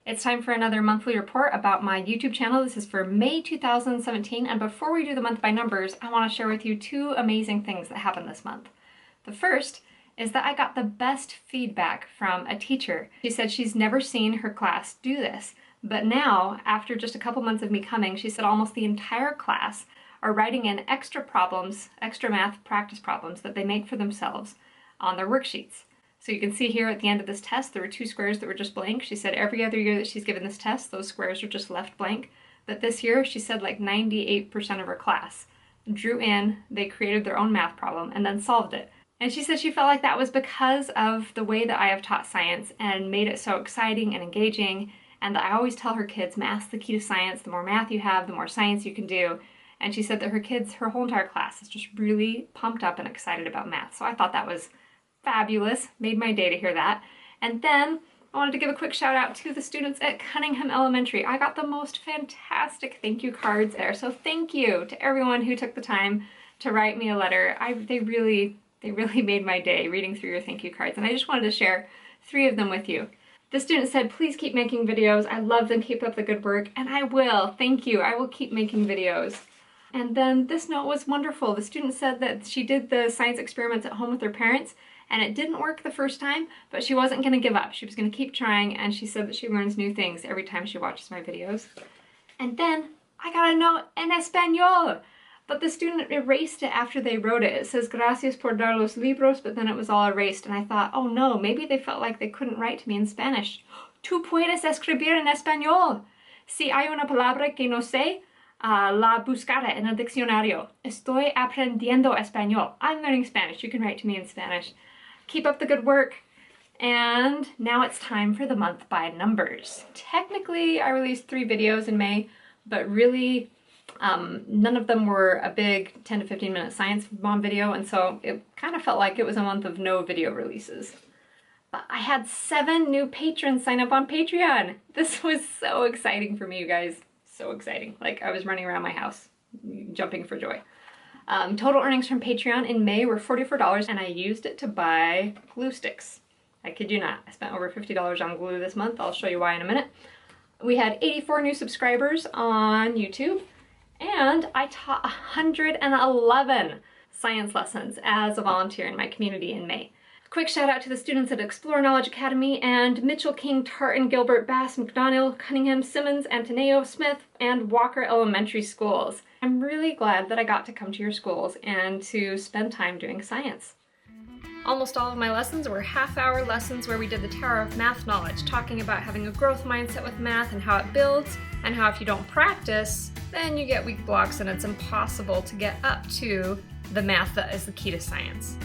It's time for another monthly report about my YouTube channel. This is for May 2017, and before we do the month by numbers, I want to share with you two amazing things that happened this month. The first is that I got the best feedback from a teacher. She said she's never seen her class do this, but now, after just a couple months of me coming, she said almost the entire class are writing in extra problems, extra math practice problems that they make for themselves on their worksheets. So you can see here at the end of this test, there were two squares that were just blank. She said every other year that she's given this test, those squares are just left blank. But this year, she said like 98% of her class drew in, they created their own math problem, and then solved it. And she said she felt like that was because of the way that I have taught science and made it so exciting and engaging. And that I always tell her kids, math's the key to science. The more math you have, the more science you can do. And she said that her kids, her whole entire class is just really pumped up and excited about math. So I thought that was fabulous, made my day to hear that. And then I wanted to give a quick shout out to the students at Cunningham Elementary. I got the most fantastic thank you cards there. So thank you to everyone who took the time to write me a letter. They really made my day reading through your thank you cards. And I just wanted to share 3 of them with you. The student said, please keep making videos. I love them, keep up the good work. And I will, thank you. I will keep making videos. And then this note was wonderful. The student said that she did the science experiments at home with her parents, and it didn't work the first time, but she wasn't going to give up. She was going to keep trying, and she said that she learns new things every time she watches my videos. And then I got a note en español, but the student erased it after they wrote it. It says, gracias por dar los libros, but then it was all erased, and I thought, oh no, maybe they felt like they couldn't write to me in Spanish. Tú puedes escribir en español. Si hay una palabra que no sé, la buscaré en el diccionario. Estoy aprendiendo español. I'm learning Spanish. You can write to me in Spanish. Keep up the good work. And now it's time for the month by numbers. Technically, I released 3 videos in May, but really none of them were a big 10 to 15 minute science mom video, and so it kind of felt like it was a month of no video releases. But I had 7 new patrons sign up on Patreon. This was so exciting for me, you guys. So exciting. Like, I was running around my house, jumping for joy. Total earnings from Patreon in May were $44, and I used it to buy glue sticks. I kid you not. I spent over $50 on glue this month. I'll show you why in a minute. We had 84 new subscribers on YouTube, and I taught 111 science lessons as a volunteer in my community in May. Quick shout out to the students at Explore Knowledge Academy and Mitchell, King, Tartan, Gilbert, Bass, McDonnell, Cunningham, Simmons, Antonio, Smith, and Walker Elementary Schools. I'm really glad that I got to come to your schools and to spend time doing science. Almost all of my lessons were half-hour lessons where we did the Tower of Math Knowledge, talking about having a growth mindset with math and how it builds, and how if you don't practice, then you get weak blocks and it's impossible to get up to the math that is the key to science.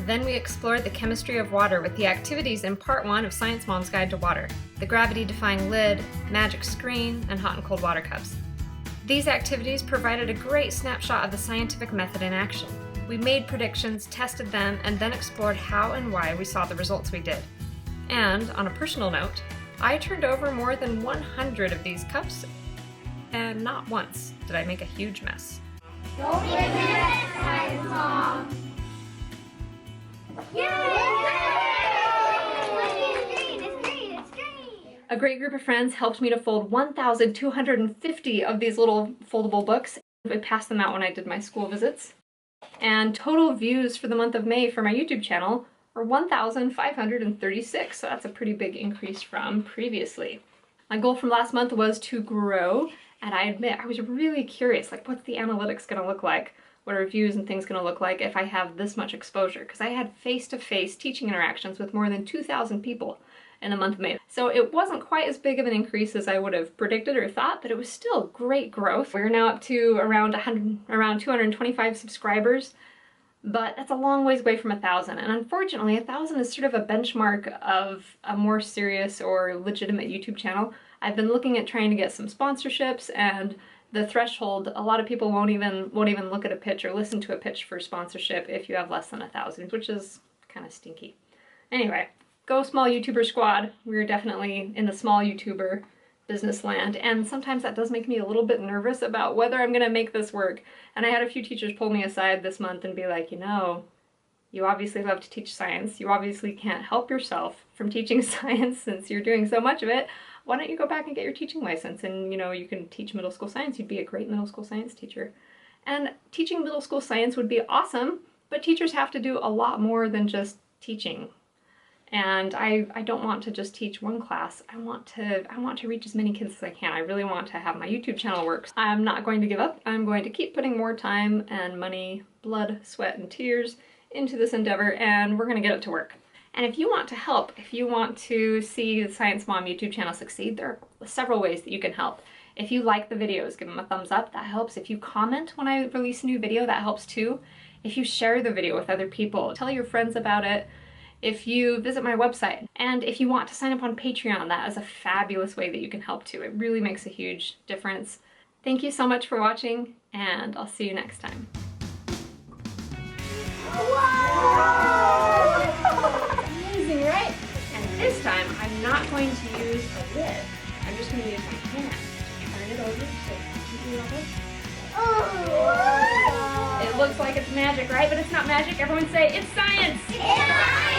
Then we explored the chemistry of water with the activities in Part 1 of Science Mom's Guide to Water, the gravity-defying lid, magic screen, and hot and cold water cups. These activities provided a great snapshot of the scientific method in action. We made predictions, tested them, and then explored how and why we saw the results we did. And, on a personal note, I turned over more than 100 of these cups, and not once did I make a huge mess. Don't forget Science Mom! A great group of friends helped me to fold 1,250 of these little foldable books. I passed them out when I did my school visits. And total views for the month of May for my YouTube channel were 1,536, so that's a pretty big increase from previously. My goal from last month was to grow, and I admit I was really curious, like, what's the analytics gonna look like? What are views and things going to look like if I have this much exposure? Because I had face-to-face teaching interactions with more than 2,000 people in the month of May. So it wasn't quite as big of an increase as I would have predicted or thought, but it was still great growth. We're now up to around 225 subscribers, but that's a long ways away from 1,000. And unfortunately, 1,000 is sort of a benchmark of a more serious or legitimate YouTube channel. I've been looking at trying to get some sponsorships, and the threshold, a lot of people won't even look at a pitch or listen to a pitch for sponsorship if you have less than 1,000, which is kind of stinky. Anyway, go small YouTuber squad. We're definitely in the small YouTuber business land, and sometimes that does make me a little bit nervous about whether I'm gonna make this work. And I had a few teachers pull me aside this month and be like, you know, you obviously love to teach science. You obviously can't help yourself from teaching science since you're doing so much of it. why don't you go back and get your teaching license, and you know, you can teach middle school science. You'd be a great middle school science teacher. And teaching middle school science would be awesome, but teachers have to do a lot more than just teaching. And I don't want to just teach one class. I want to reach as many kids as I can. I really want to have my YouTube channel work. I'm not going to give up. I'm going to keep putting more time and money, blood, sweat, and tears into this endeavor, and we're going to get it to work. And if you want to help, if you want to see the Science Mom YouTube channel succeed, there are several ways that you can help. If you like the videos, give them a thumbs up, that helps. If you comment when I release a new video, that helps too. If you share the video with other people, tell your friends about it. If you visit my website, and if you want to sign up on Patreon, that is a fabulous way that you can help too. It really makes a huge difference. Thank you so much for watching, and I'll see you next time. Wow! Amazing, right? And this time, I'm not going to use a lid. I'm just going to use my hand to turn it over so Oh, it looks like it's magic, right? But it's not magic. Everyone say, it's science! it's science!